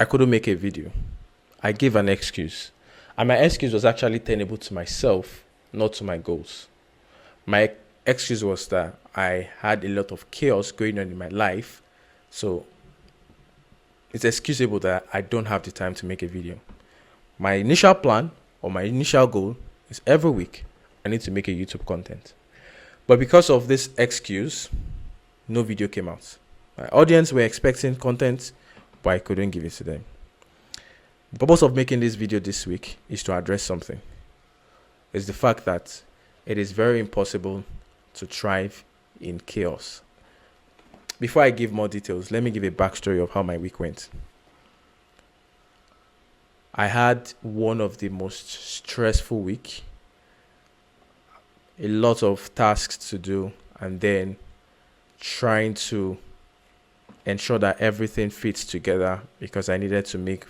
I couldn't make a video. I gave an excuse. And my excuse was actually tenable to myself, not to my goals. My excuse was that I had a lot of chaos going on in my life. So it's excusable that I don't have the time to make a video. My initial plan or my initial goal is every week I need to make a YouTube content. But because of this excuse, no video came out. My audience were expecting content, but I couldn't give it to them. The purpose of making this video this week is to address something. It's the fact that it is very impossible to thrive in chaos. Before I give more details, let me give a backstory of how my week went. I had one of the most stressful week. A lot of tasks to do, and then trying to ensure that everything fits together because I needed to make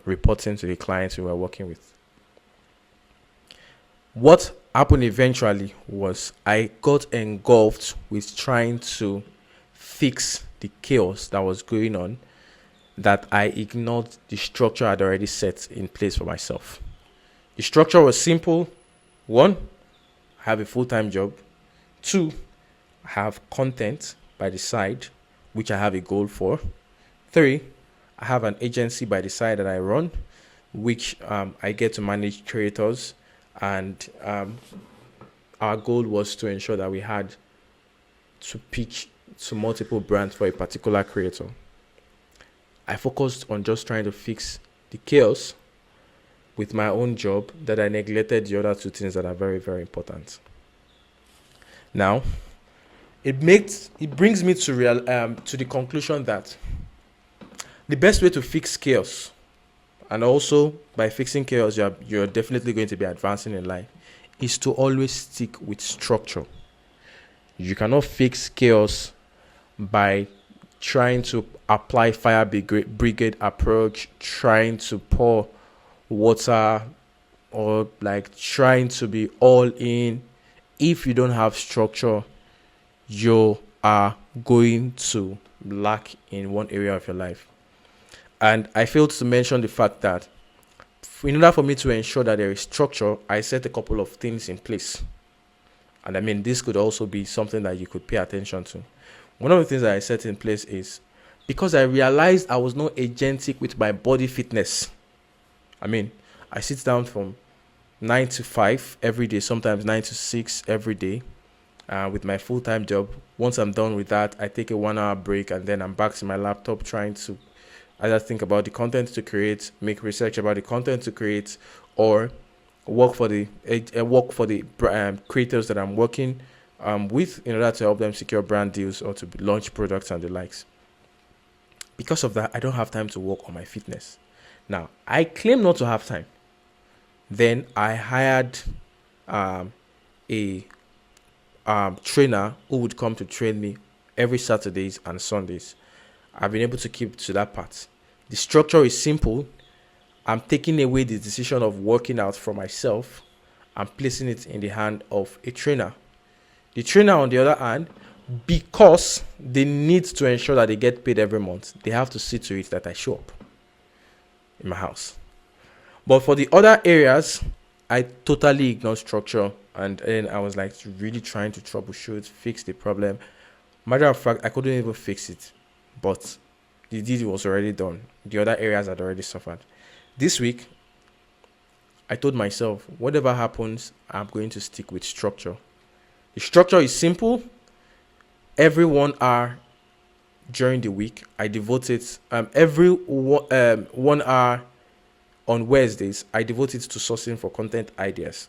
reporting to the clients we were working with. What happened eventually was I got engulfed with trying to fix the chaos that was going on, that I ignored the structure I had already set in place for myself. The structure was simple. 1, I have a full-time job. 2, I have content by the side, which I have a goal for. 3, I have an agency by the side that I run, which I get to manage creators. And our goal was to ensure that we had to pitch to multiple brands for a particular creator. I focused on just trying to fix the chaos with my own job that I neglected the other 2 things that are very, very important. Now, it brings me to the conclusion that the best way to fix chaos, and also by fixing chaos, you're definitely going to be advancing in life, is to always stick with structure. You cannot fix chaos by trying to apply fire brigade approach, trying to pour water, or like trying to be all in. If you don't have structure, you are going to lack in one area of your life. And I failed to mention the fact that in order for me to ensure that there is structure, I set a couple of things in place. And I mean, this could also be something that you could pay attention to. One of the things that I set in place is because I realized I was not agentic with my body fitness. I mean, I sit down from 9 to 5 every day, sometimes 9 to 6 every day with my full-time job. Once I'm done with that, I take a 1-hour break, and then I'm back to my laptop trying to either think about the content to create, make research about the content to create, or work for the creators that I'm working with in order to help them secure brand deals or to launch products and the likes. Because of that, I don't have time to work on my fitness. Now, I claim not to have time. Then I hired a trainer who would come to train me every Saturdays and Sundays. I've been able to keep to that part. The structure is simple. I'm taking away the decision of working out for myself and placing it in the hand of a trainer. The trainer, on the other hand, because they need to ensure that they get paid every month, they have to see to it that I show up in my house. But for the other areas, I totally ignored structure, and then I was like really trying to troubleshoot, fix the problem. Matter of fact, I couldn't even fix it, but the deed was already done. The other areas had already suffered. This week, I told myself, whatever happens, I'm going to stick with structure. The structure is simple. Every 1 hour during the week, I devote it. Every 1 hour on Wednesdays, I devote it to sourcing for content ideas.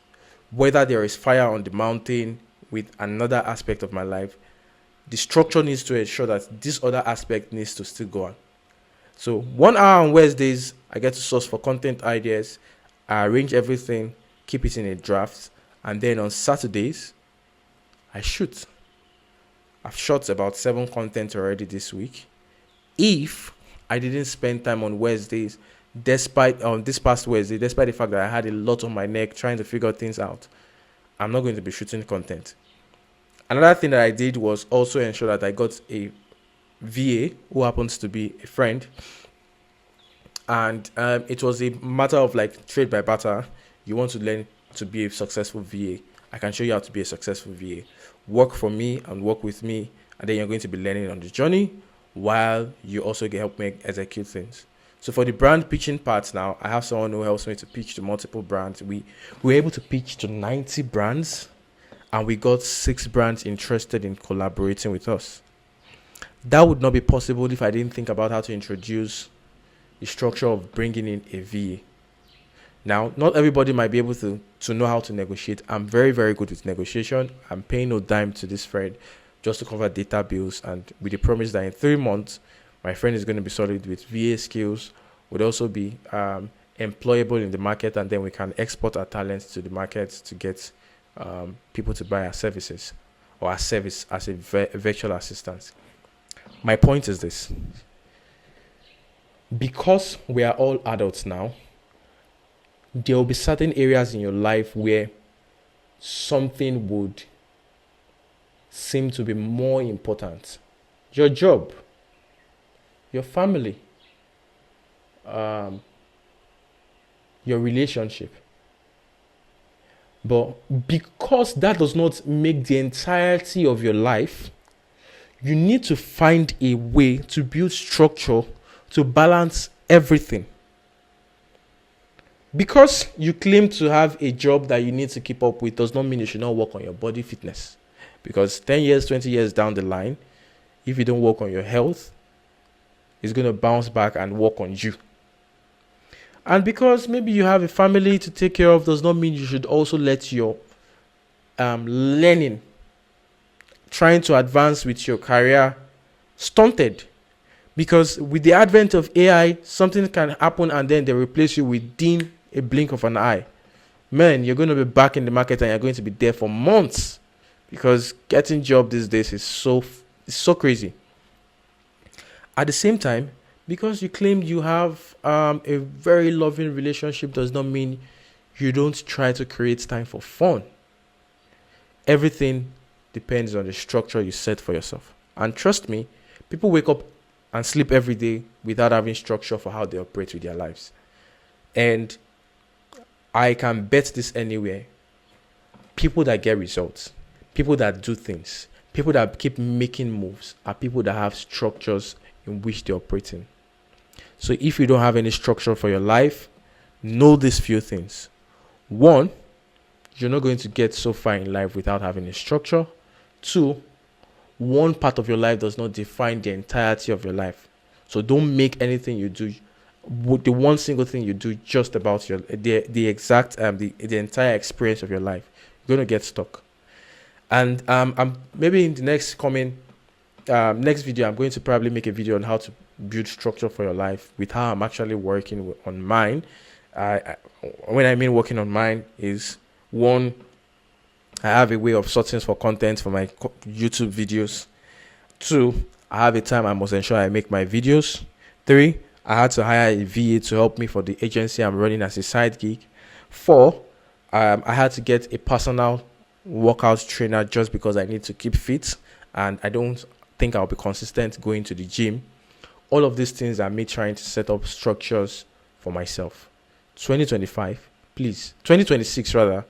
Whether there is fire on the mountain with another aspect of my life, the structure needs to ensure that this other aspect needs to still go on. So 1 hour on Wednesdays, I get to source for content ideas. I arrange everything, keep it in a draft, and then on Saturdays, I shoot. I've shot about 7 content already this week. If I didn't spend time on Wednesdays, despite this past Wednesday, despite the fact that I had a lot on my neck trying to figure things out, I'm not going to be shooting content. Another thing that I did was also ensure that I got a VA who happens to be a friend. And it was a matter of like trade by barter. You want to learn to be a successful VA. I can show you how to be a successful VA. Work for me and work with me, and then you're going to be learning on the journey while you also get help me execute things. So for the brand pitching part now, I have someone who helps me to pitch to multiple brands. We were able to pitch to 90 brands, and we got 6 brands interested in collaborating with us. That would not be possible if I didn't think about how to introduce the structure of bringing in a VA. Now, not everybody might be able to know how to negotiate. I'm very, very good with negotiation. I'm paying no dime to this friend just to cover data bills, and with the promise that in 3 months, my friend is going to be solid with VA skills, would also be employable in the market, and then we can export our talents to the market to get people to buy our services or our service as a virtual assistant. My point is this. Because we are all adults now, there will be certain areas in your life where something would seem to be more important. Your job, your family, your relationship. But because that does not make the entirety of your life, you need to find a way to build structure to balance everything. Because you claim to have a job that you need to keep up with does not mean you should not work on your body fitness. Because 10 years, 20 years down the line, if you don't work on your health, it's going to bounce back and work on you. And because maybe you have a family to take care of does not mean you should also let your learning, trying to advance with your career, stunted. Because with the advent of AI, something can happen and then they replace you within a blink of an eye. Man, you're going to be back in the market and you're going to be there for months, because getting job these days is so crazy. At the same time, because you claim you have a very loving relationship does not mean you don't try to create time for fun. Everything depends on the structure you set for yourself. And trust me, people wake up and sleep every day without having structure for how they operate with their lives. And I can bet this anywhere. People that get results, people that do things, people that keep making moves are people that have structures in which they operate in. So if you don't have any structure for your life, know these few things. 1, you're not going to get so far in life without having a structure. 2, one part of your life does not define the entirety of your life. So don't make anything you do, the one single thing you do, just about the entire experience of your life. You're going to get stuck. And I'm maybe in the next video, I'm going to probably make a video on how to build structure for your life with how I'm actually working on mine. When I mean working on mine is 1, I have a way of sorting for content for my YouTube videos. 2, I have a time I must ensure I make my videos. 3, I had to hire a VA to help me for the agency I'm running as a side gig. 4, I had to get a personal workout trainer just because I need to keep fit and I don't think I'll be consistent going to the gym. All of these things are me trying to set up structures for myself. 2026 rather,